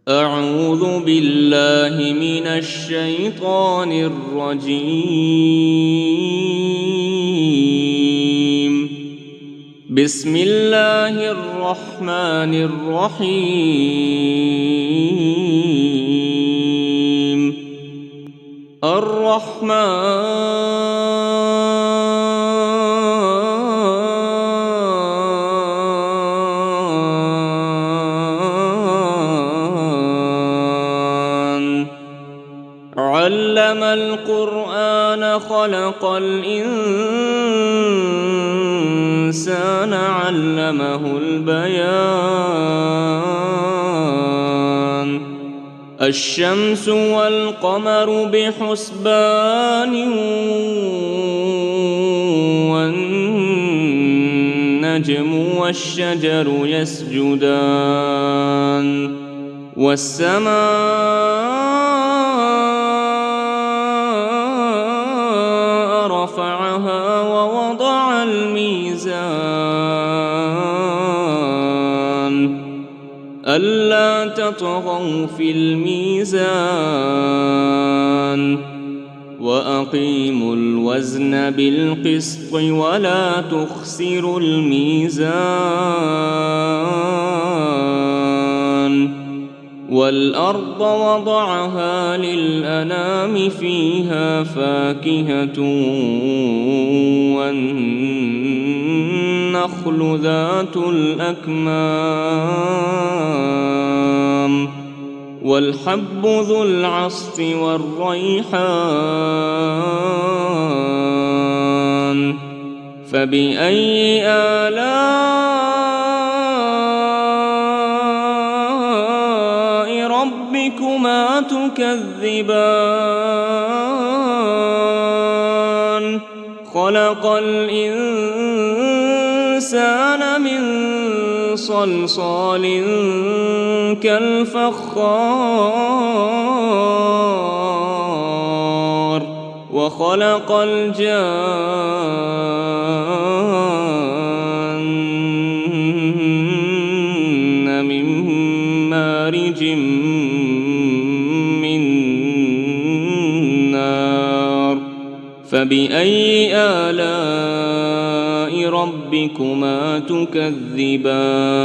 أعوذ بالله من الشيطان الرجيم. بسم الله الرحمن الرحيم. علم القرآن خلق الإنسان علمه البيان. الشمس والقمر بحسبان والنجم والشجر يسجدان والسماء رفعها ووضع الميزان ألا تطغوا في الميزان وأقيموا الوزن بالقسط ولا تخسروا الميزان. والأرض وضعها للأنام فيها فاكهة والنخل ذات الأكمام والحب ذو العصف والريحان. فبأي آلاء ربكما تكذبان؟ خلق الإنسان من صلصال كالفخار وخلق الجان من مارج من نار. فبأي آلاء ربكما تكذبان؟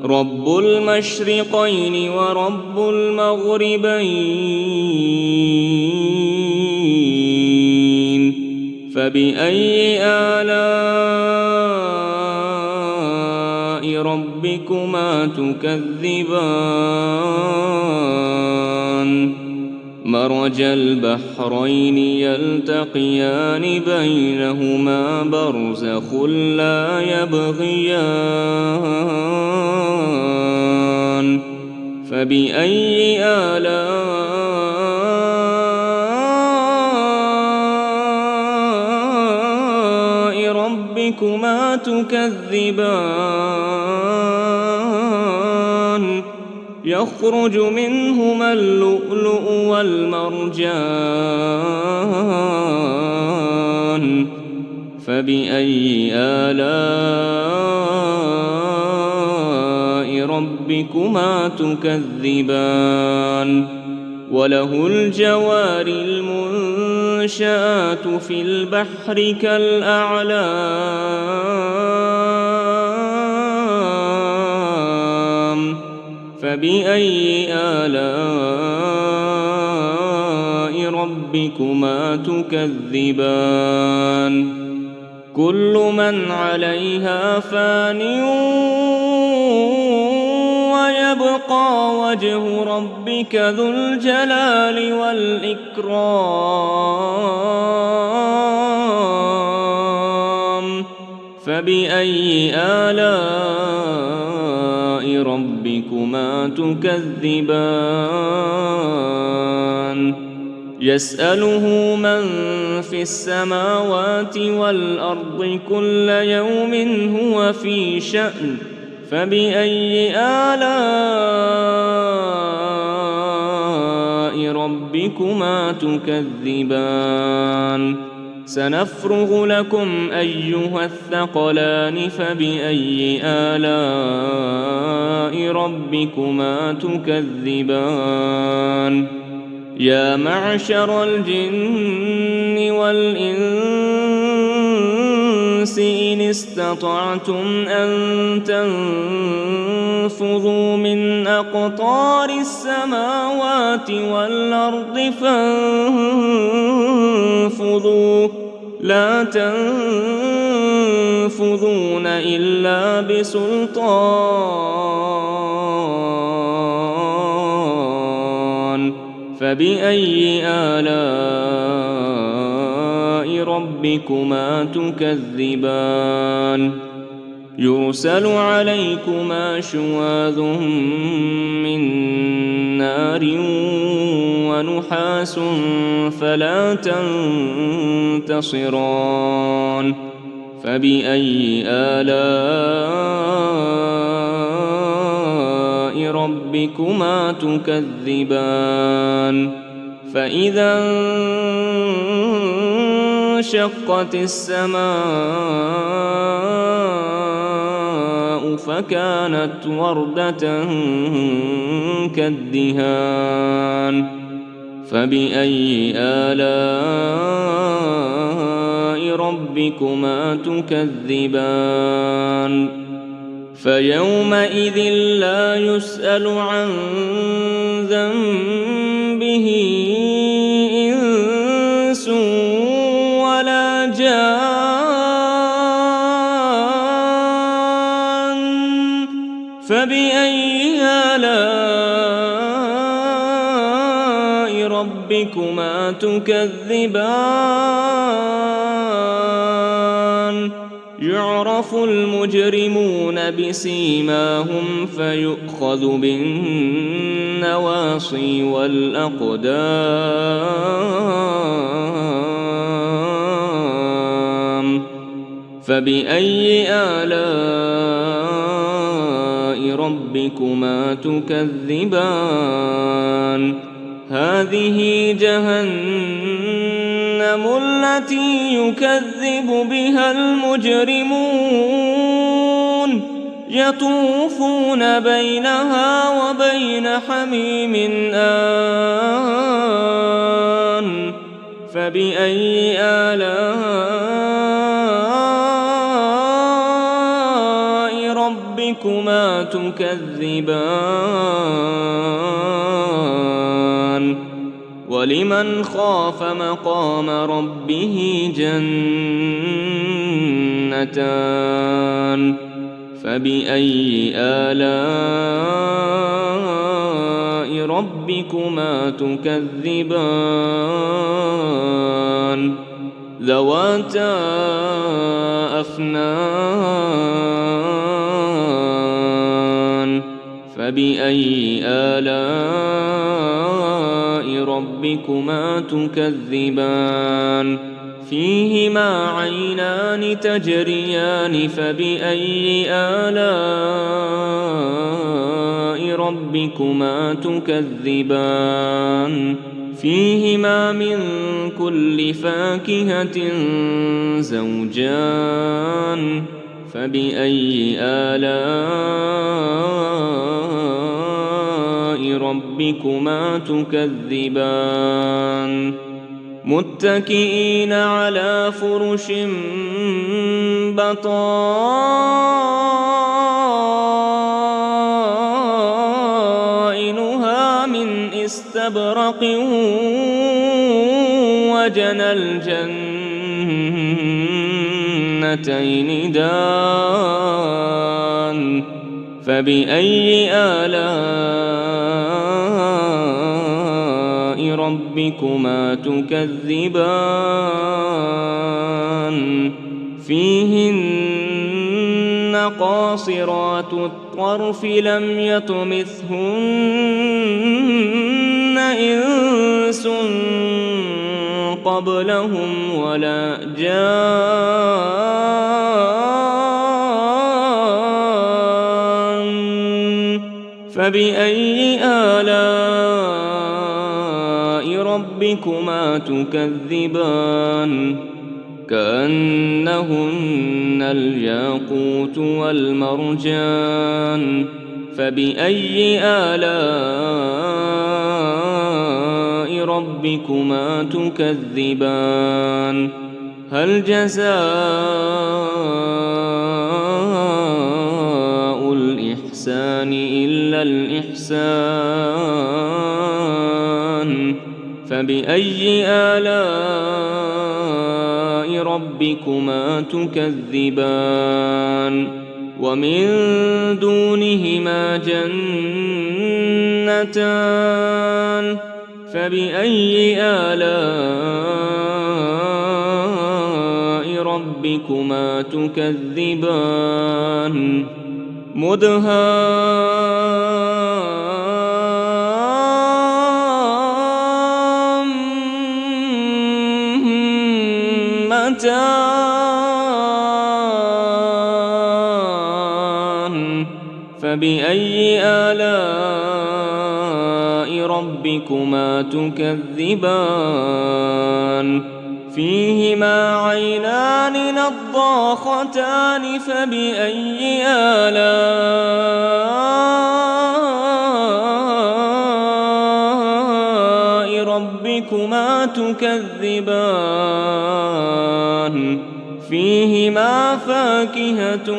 رب المشرقين ورب المغربين. فبأي آلاء ربكما تكذبان؟ مرج البحرين يلتقيان بينهما برزخ لا يبغيان. فبأي آلاء ربكما تكذبان؟ يخرج منهما اللؤلؤ والمرجان. فبأي آلاء ربكما تكذبان؟ وله الجوار المنشآت في البحر كالأعلام. فبأي آلاء ربكما تكذبان؟ كل من عليها فان ويبقى وجه ربك ذو الجلال والإكرام. فبأي آلاء ربكما تكذبان؟ يسأله من في السماوات والأرض كل يوم هو في شأن. فبأي آلاء ربكما تكذبان؟ سنفرغ لكم أيها الثقلان فبأي آلاء ربكما تكذبان يا معشر الجن والإنس إن استطعتم أن تنفذوا من أقطار السماوات والأرض فانفذوا لا تنفذون إلا بسلطان فبأي آلاء ربكما تكذبان يرسل عليكما شواظ من نار ونحاس فلا تنتصران فبأي آلاء ربكما تكذبان فإذا انشقت السماء فكانت وردة كالدهان فبأي آلاء ربكما تكذبان فيومئذ لا يسأل عن ذنبه إنس ولا جان فبأي آلاء ربكما تكذبان يعرف المجرمون بسيماهم فيؤخذ بالنواصي والأقدام فبأي آلاء ربكما تكذبان هذه جهنم التي يكذب بها المجرمون يطوفون بينها وبين حميم آن فبأي آلاء ربكما تكذبان ولمن خاف مقام ربه جنتان فبأي آلاء ربكما تكذبان ذواتا أفنان فبأي آلاء ربكما تكذبان فيهما عينان تجريان فبأي آلاء ربكما تكذبان فيهما من كل فاكهة زوجان فبأي آلاء ربكما تكذبان متكئين على فرش بطائنها من استبرق وجنى الجنتين دان فبأي آلاء ربكما تكذبان فيهن قاصرات الطرف لم يطمثهن إنس قبلهم ولا جان فبأي آلاء ربكما تكذبان كأنهن الياقوت والمرجان فبأي آلاء ربكما تكذبان هل جزاء الإحسان إلا الإحسان فبأي آلاء ربكما تكذبان ومن دونهما جنتان فبأي آلاء ربكما تكذبان مدهامتان فبأي آلاء ربكما تكذبان فيهما عينان نضاختان فبأي آلاء ربكما تكذبان فيهما فاكهة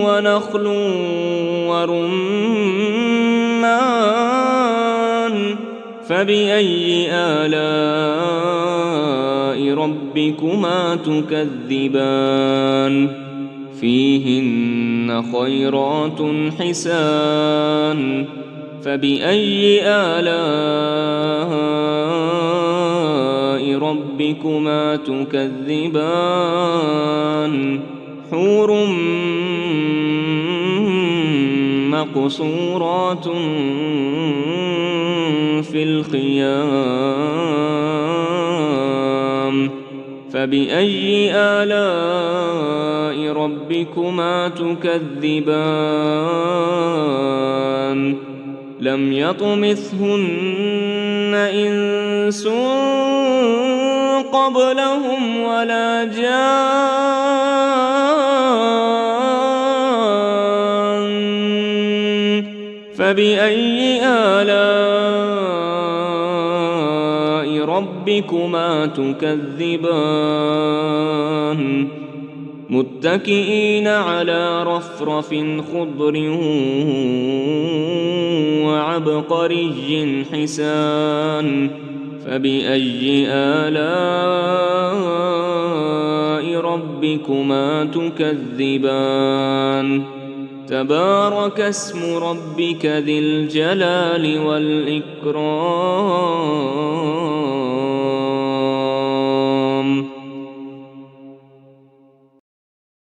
ونخل ورمان فبأي آلاء ربكما تكذبان فيهن خيرات حسان فبأي آلاء ربكما تكذبان حور مقصورات في الخيام فبأي آلاء ربكما تكذبان لم يطمثهن إنس قبلهم ولا جان فبأي آلاء ربكما تكذبان متكئين على رفرف خضر وعبقري حسان فبأي آلاء ربكما تكذبان تبارك اسم ربك ذي الجلال والإكرام